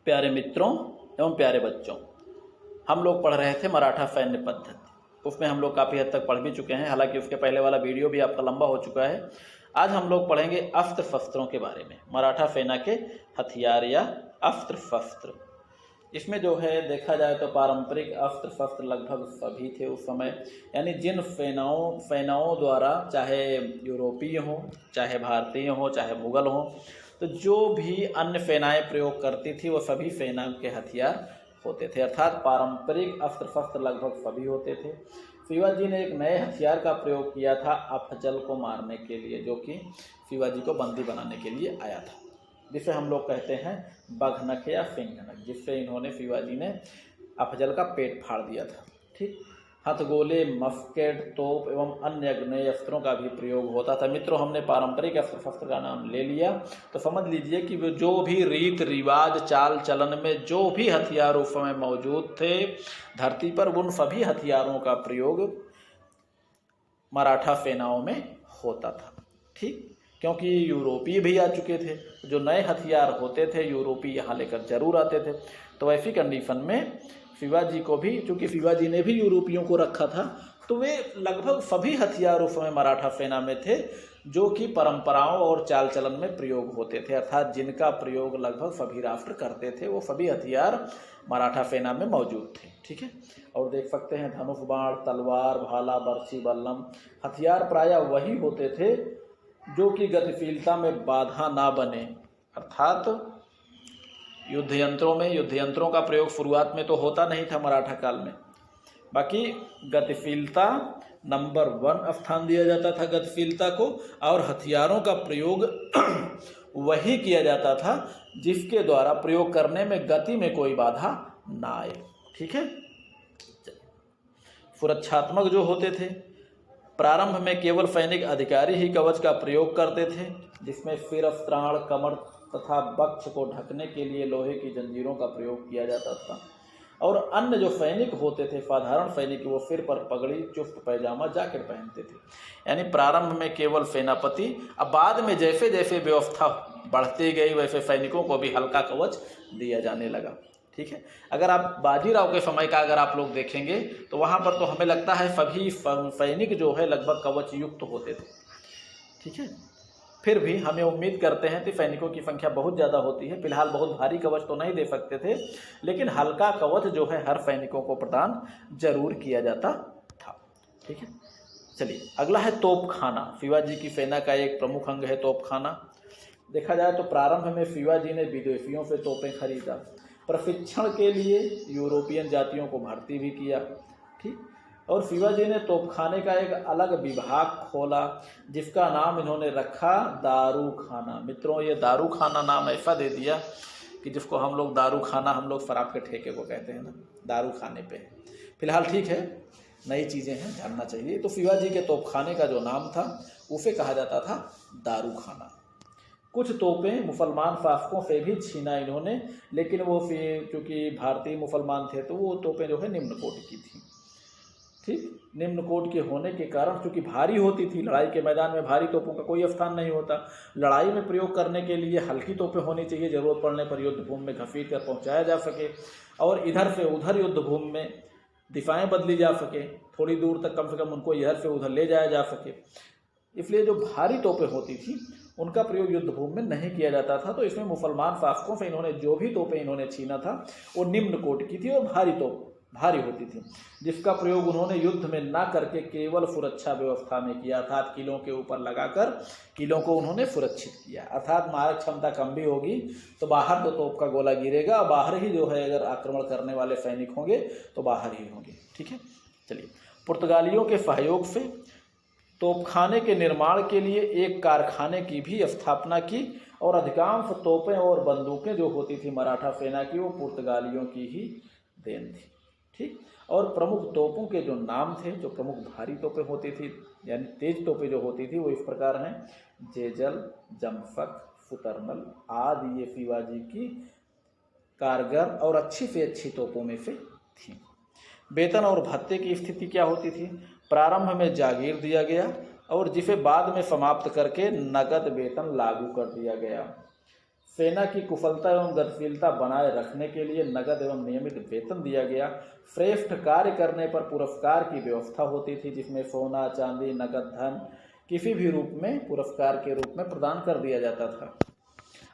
प्यारे मित्रों एवं प्यारे बच्चों, हम लोग पढ़ रहे थे मराठा सैन्य पद्धति। उसमें हम लोग काफ़ी हद तक पढ़ भी चुके हैं, हालांकि उसके पहले वाला वीडियो भी आपका लंबा हो चुका है। आज हम लोग पढ़ेंगे अस्त्र शस्त्रों के बारे में, मराठा सेना के हथियार या अस्त्र शस्त्र। इसमें जो है देखा जाए तो पारंपरिक अस्त्र शस्त्र लगभग सभी थे उस समय, यानी जिन सेनाओं द्वारा, चाहे यूरोपीय हों, चाहे भारतीय हों, चाहे मुग़ल हों, तो जो भी अन्य सेनाएं प्रयोग करती थी वो सभी सेना के हथियार होते थे, अर्थात पारंपरिक अस्त्र शस्त्र लगभग सभी होते थे। शिवाजी ने एक नए हथियार का प्रयोग किया था अफजल को मारने के लिए, जो कि शिवाजी को बंदी बनाने के लिए आया था, जिसे हम लोग कहते हैं बघनख या सिंघनख, जिससे इन्होंने शिवाजी ने अफजल का पेट फाड़ दिया था। ठीक, हथगोले, मस्केट, तोप एवं अन्य अग्नेय अस्त्रों का भी प्रयोग होता था। मित्रों, हमने पारंपरिक अस्त्र शस्त्र का नाम ले लिया तो समझ लीजिए कि वो जो भी रीत रिवाज, चाल चलन में जो भी हथियार उस समय मौजूद थे धरती पर, उन सभी हथियारों का प्रयोग मराठा सेनाओं में होता था। ठीक, क्योंकि यूरोपीय भी आ चुके थे, जो नए हथियार होते थे यूरोपीय यहाँ लेकर जरूर आते थे। तो ऐसी कंडीशन में शिवाजी को भी, चूँकि शिवाजी ने भी यूरोपियों को रखा था, तो वे लगभग सभी हथियार उस समय मराठा सेना में थे जो कि परंपराओं और चाल चलन में प्रयोग होते थे, अर्थात जिनका प्रयोग लगभग सभी राष्ट्र करते थे, वो सभी हथियार मराठा सेना में मौजूद थे। ठीक है, और देख सकते हैं धनुष, बाण, तलवार, भाला, बर्छी, बल्लम, हथियार प्रायः वही होते थे जो कि गतिशीलता में बाधा ना बने, अर्थात युद्ध यंत्रों का प्रयोग शुरुआत में तो होता नहीं था मराठा काल में, बाकी गतिशीलता नंबर 1 स्थान दिया जाता था गतिशीलता को, और हथियारों का प्रयोग वही किया जाता था जिसके द्वारा प्रयोग करने में गति में कोई बाधा ना आए। ठीक है, सुरक्षात्मक जो होते थे, प्रारंभ में केवल सैनिक अधिकारी ही कवच का प्रयोग करते थे, जिसमें सिर, त्राण, कमर तथा वक्ष को ढकने के लिए लोहे की जंजीरों का प्रयोग किया जाता था। और अन्य जो सैनिक होते थे, साधारण सैनिक, वो सिर पर पगड़ी, चुस्त पैजामा, जैकेट पहनते थे। यानी प्रारंभ में केवल सेनापति, अब बाद में जैसे जैसे व्यवस्था बढ़ती गई वैसे सैनिकों को भी हल्का कवच दिया जाने लगा। ठीक है, अगर आप बाजीराव के समय का अगर आप लोग देखेंगे तो वहाँ पर तो हमें लगता है सभी सैनिक जो है लगभग कवच युक्त होते थे। ठीक है, फिर भी हमें उम्मीद करते हैं कि सैनिकों की संख्या बहुत ज़्यादा होती है। फिलहाल बहुत भारी कवच तो नहीं दे सकते थे, लेकिन हल्का कवच जो है हर सैनिकों को प्रदान जरूर किया जाता था। ठीक है, चलिए अगला है तोपखाना। शिवाजी की सेना का एक प्रमुख अंग है तोपखाना। देखा जाए तो प्रारंभ में शिवाजी ने विदेशियों से तोपें खरीदा, प्रशिक्षण के लिए यूरोपियन जातियों को भर्ती भी किया। ठीक, और शिवाजी ने तोपखाने का एक अलग विभाग खोला जिसका नाम इन्होंने रखा दारू खाना। मित्रों, ये दारू खाना नाम ऐसा दे दिया कि जिसको हम लोग दारू खाना, हम लोग शराब के ठेके को कहते हैं ना, दारू खाने पे। फिलहाल ठीक है, नई चीज़ें हैं, जानना चाहिए। तो शिवाजी के तोपखाने का जो नाम था उसे कहा जाता था दारू खाना। कुछ तोपें मुसलमान शासकों से भी छीना इन्होंने, लेकिन वो चूँकि भारतीय मुसलमान थे तो वो तोपें जो है निम्न कोटि की थी। ठीक, निम्न कोट के होने के कारण, चूँकि भारी होती थी, लड़ाई के मैदान में भारी तोपों का कोई स्थान नहीं होता। लड़ाई में प्रयोग करने के लिए हल्की तोपें होनी चाहिए, ज़रूरत पड़ने पर युद्ध भूमि में घसीट कर पहुँचाया जा सके, और इधर से उधर युद्ध भूमि में दिशाएं बदली जा सके, थोड़ी दूर तक कम से कम उनको इधर से उधर ले जाया जा सके। इसलिए जो भारी तोपें होती थी उनका प्रयोग युद्ध भूमि में नहीं किया जाता था। तो इसमें मुसलमान शासकों से इन्होंने जो भी तोपें इन्होंने छीना था वो निम्न कोटि की थी और भारी होती थी, जिसका प्रयोग उन्होंने युद्ध में ना करके केवल सुरक्षा व्यवस्था में किया, अर्थात किलों के ऊपर लगाकर किलों को उन्होंने सुरक्षित किया। अर्थात मारक क्षमता कम भी होगी तो बाहर तो तोप का गोला गिरेगा, और बाहर ही जो है अगर आक्रमण करने वाले सैनिक होंगे तो बाहर ही होंगे। ठीक है, चलिए पुर्तगालियों के सहयोग से तोपखाने के निर्माण के लिए एक कारखाने की भी स्थापना की, और अधिकांश तोपें और बंदूकें जो होती थी मराठा सेना की वो पुर्तगालियों की ही देन थी। ठीक, और प्रमुख तोपों के जो नाम थे, जो प्रमुख भारी तोपें होती थी यानी तेज तोपें जो होती थी वो इस प्रकार हैं: जेजल, जमसक, फुटरमल आदि ये शिवाजी की कारगर और अच्छी से अच्छी तोपों में से थी। वेतन और भत्ते की स्थिति क्या होती थी? प्रारंभ में जागीर दिया गया और जिसे बाद में समाप्त करके नगद वेतन लागू कर दिया गया। सेना की कुशलता एवं गतिशीलता बनाए रखने के लिए नगद एवं नियमित वेतन दिया गया। श्रेष्ठ कार्य करने पर पुरस्कार की व्यवस्था होती थी, जिसमें सोना चांदी नगद धन किसी भी रूप में पुरस्कार के रूप में प्रदान कर दिया जाता था।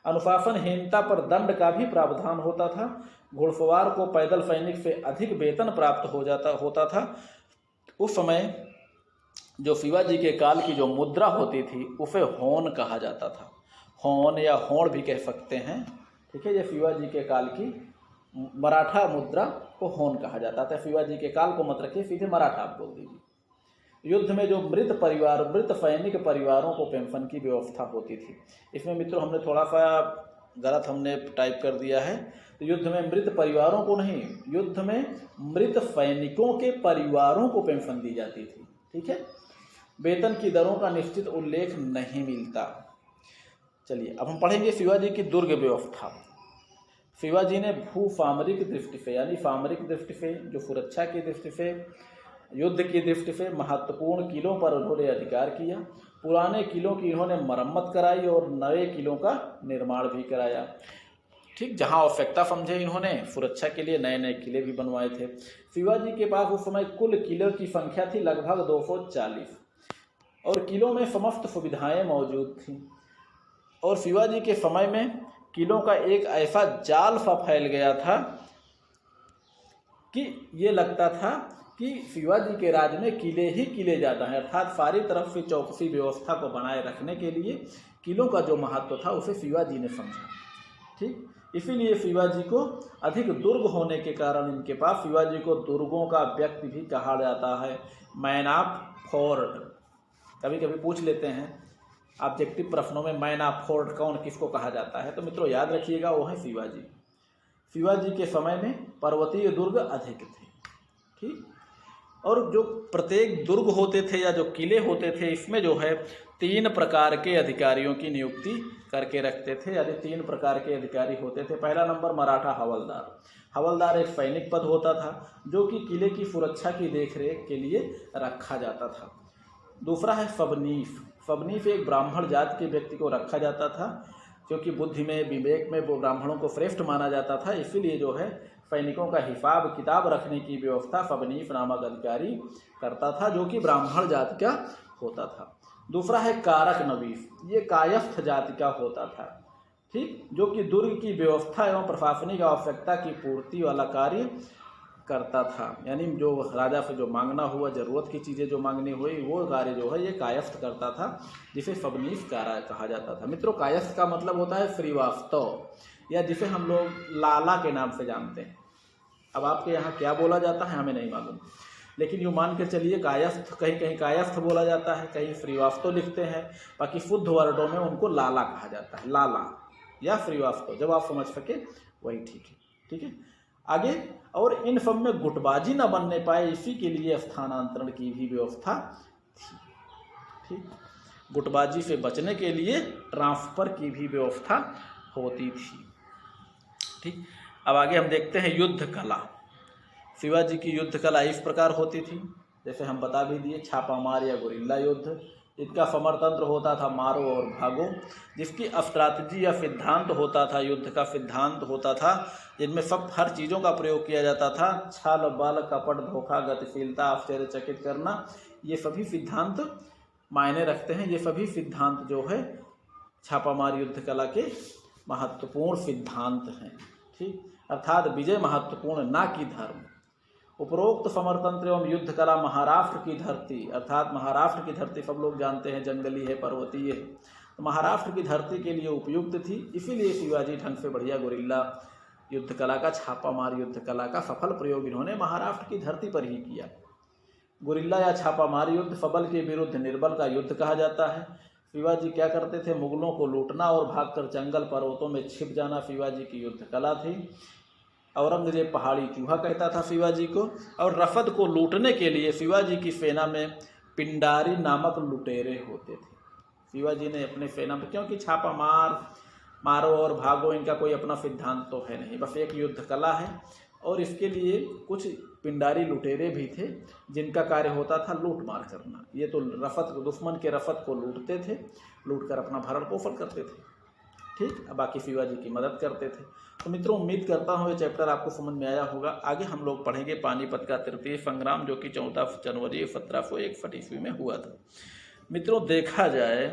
अनुशासनहीनता पर दंड का भी प्रावधान होता था। घुड़सवार को पैदल सैनिक से अधिक वेतन प्राप्त होता था। उस समय जो शिवाजी के काल की जो मुद्रा होती थी उसे होन कहा जाता था। होन या होड़ भी कह सकते हैं, ठीक है। ये शिवाजी के काल की मराठा मुद्रा को होन कहा जाता था। शिवाजी के काल को मत रखिए, सीधे मराठा आप बोल दीजिए। युद्ध में जो मृत सैनिक परिवारों को पेंशन की व्यवस्था होती थी। इसमें मित्रों हमने थोड़ा सा गलत हमने टाइप कर दिया है। तो युद्ध में मृत परिवारों को नहीं, युद्ध में मृत सैनिकों के परिवारों को पेंशन दी जाती थी, ठीक है। वेतन की दरों का निश्चित उल्लेख नहीं मिलता। चलिए अब हम पढ़ेंगे शिवाजी की दुर्ग व्यवस्था। शिवाजी ने भू सामरिक दृष्टि से, यानी सामरिक दृष्टि से, जो सुरक्षा की दृष्टि से, युद्ध की दृष्टि से महत्वपूर्ण किलों पर उन्होंने अधिकार किया। पुराने किलों की इन्होंने मरम्मत कराई और नए किलों का निर्माण भी कराया, ठीक। जहां आवश्यकता समझे इन्होंने सुरक्षा के लिए नए नए किले भी बनवाए थे। शिवाजी के पास उस समय कुल किलों की संख्या थी लगभग 240 और किलों में समस्त सुविधाएं मौजूद थीं। और शिवाजी के समय में किलों का एक ऐसा जाल सा फैल गया था कि ये लगता था कि शिवाजी के राज में किले ही किले ज़्यादा हैं, अर्थात सारी तरफ से चौकसी व्यवस्था को बनाए रखने के लिए किलों का जो महत्व था उसे शिवाजी ने समझा, ठीक। इसीलिए शिवाजी को अधिक दुर्ग होने के कारण इनके पास शिवाजी को दुर्गों का व्यक्ति भी कहा जाता है। मैन ऑफ फोर्ट कभी कभी पूछ लेते हैं ऑब्जेक्टिव प्रश्नों में, मैन ऑफ फोर्ट कौन किसको कहा जाता है, तो मित्रों याद रखिएगा वो है शिवाजी। शिवाजी के समय में पर्वतीय दुर्ग अधिक थे, ठीक। और जो प्रत्येक दुर्ग होते थे या जो किले होते थे, इसमें जो है 3 प्रकार के अधिकारियों की नियुक्ति करके रखते थे, यानी 3 प्रकार के अधिकारी होते थे। पहला नंबर मराठा हवलदार। हवलदार एक सैनिक पद होता था जो कि किले की सुरक्षा की देखरेख के लिए रखा जाता था। दूसरा है सबनीफ। सबनीफ एक ब्राह्मण जाति के व्यक्ति को रखा जाता था, क्योंकि बुद्धि में विवेक में वो ब्राह्मणों को श्रेष्ठ माना जाता था। इसीलिए जो है सैनिकों का हिसाब किताब रखने की व्यवस्था सबनीफ नामक अधिकारी करता था, जो कि ब्राह्मण जाति का होता था। दूसरा है कारक नवीस। ये कायस्थ जाति का होता था, ठीक, जो कि दुर्ग की व्यवस्था एवं प्रशासनिक आवश्यकता की पूर्ति वाला कार्य करता था। यानी जो राजा से जो मांगना हुआ, जरूरत की चीज़ें जो मांगनी हुई, वो कार्य जो है ये कायस्थ करता था, जिसे सबनीफ कार्य कहा जाता था। मित्रों कायस्थ का मतलब होता है श्रीवास्तव, या जिसे हम लोग लाला के नाम से जानते हैं। अब आपके यहाँ क्या बोला जाता है हमें नहीं मालूम, लेकिन यूँ मान के चलिए कायस्थ, कहीं कहीं कायस्थ बोला जाता है, कहीं श्रीवास्तव लिखते हैं। बाकी शुद्ध वर्डों में उनको लाला कहा जाता है, लाला या श्रीवास्तव, जब आप समझ सके वही ठीक है, ठीक है। आगे, और इन सब में गुटबाजी न बनने पाए, इसी के लिए स्थानांतरण की भी व्यवस्था थी, ठीक। गुटबाजी से बचने के लिए ट्रांसफर की भी व्यवस्था होती थी, ठीक। अब आगे हम देखते हैं युद्ध कला। शिवाजी की युद्ध कला इस प्रकार होती थी, जैसे हम बता भी दिए, छापामार या गुरिल्ला युद्ध। इनका समरतंत्र होता था मारो और भागो, जिसकी स्ट्रैटेजी या सिद्धांत होता था, युद्ध का सिद्धांत होता था, जिनमें सब हर चीज़ों का प्रयोग किया जाता था। छल बल कपट धोखा गतिशीलता आश्चर्यचकित करना, ये सभी सिद्धांत मायने रखते हैं। ये सभी सिद्धांत जो है छापामार युद्ध कला के महत्वपूर्ण सिद्धांत हैं, ठीक। अर्थात विजय महत्वपूर्ण ना कि धर्म। उपरोक्त समरतंत्र एवं युद्ध कला महाराष्ट्र की धरती, अर्थात महाराष्ट्र की धरती सब लोग जानते हैं जंगली है, पर्वतीय है, तो महाराष्ट्र की धरती के लिए उपयुक्त थी। इसीलिए शिवाजी ढंग से बढ़िया गुरिल्ला युद्ध कला का, छापामार युद्ध कला का सफल प्रयोग इन्होंने महाराष्ट्र की धरती पर ही किया। गुरिल्ला या छापामार युद्ध सबल के विरुद्ध निर्बल का युद्ध कहा जाता है। शिवाजी क्या करते थे, मुगलों को लूटना और भागकर जंगल पर्वतों में छिप जाना शिवाजी की युद्ध कला थी। औरंगजेब पहाड़ी चूहा कहता था शिवाजी को। और रफद को लूटने के लिए शिवाजी की सेना में पिंडारी नामक लुटेरे होते थे। शिवाजी ने अपने सेना में, क्योंकि छापा मारो और भागो इनका कोई अपना सिद्धांत तो है नहीं, बस एक युद्ध कला है। और इसके लिए कुछ पिंडारी लुटेरे भी थे, जिनका कार्य होता था लूट मार करना। ये तो रफत, दुश्मन के रफत को लूटते थे, लूट कर अपना भरण पोषण करते थे, ठीक। बाकी शिवाजी की मदद करते थे। तो मित्रों उम्मीद करता हूँ ये चैप्टर आपको समझ में आया होगा। आगे हम लोग पढ़ेंगे पानीपत का तृतीय संग्राम, जो कि 14 जनवरी 1701 ईस्वी में हुआ था। मित्रों देखा जाए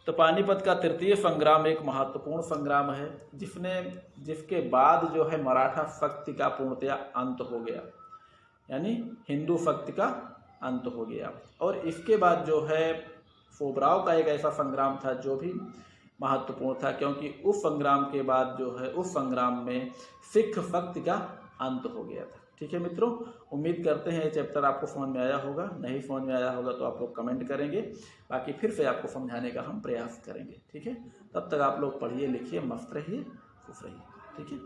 तो पानीपत का तृतीय संग्राम एक महत्वपूर्ण संग्राम है, जिसके बाद जो है मराठा शक्ति का पूर्णतया अंत हो गया, यानी हिंदू शक्ति का अंत हो गया। और इसके बाद जो है सोबराव का एक ऐसा संग्राम था जो भी महत्वपूर्ण था, क्योंकि उस संग्राम के बाद जो है उस संग्राम में सिख शक्ति का अंत हो गया था। ठीक है मित्रों, उम्मीद करते हैं ये चैप्टर आपको समझ में आया होगा। नहीं समझ में आया होगा तो आप लोग कमेंट करेंगे, बाकी फिर से आपको समझाने का हम प्रयास करेंगे। ठीक है, तब तक आप लोग पढ़िए लिखिए, मस्त रहिए, खुश रहिए। ठीक है।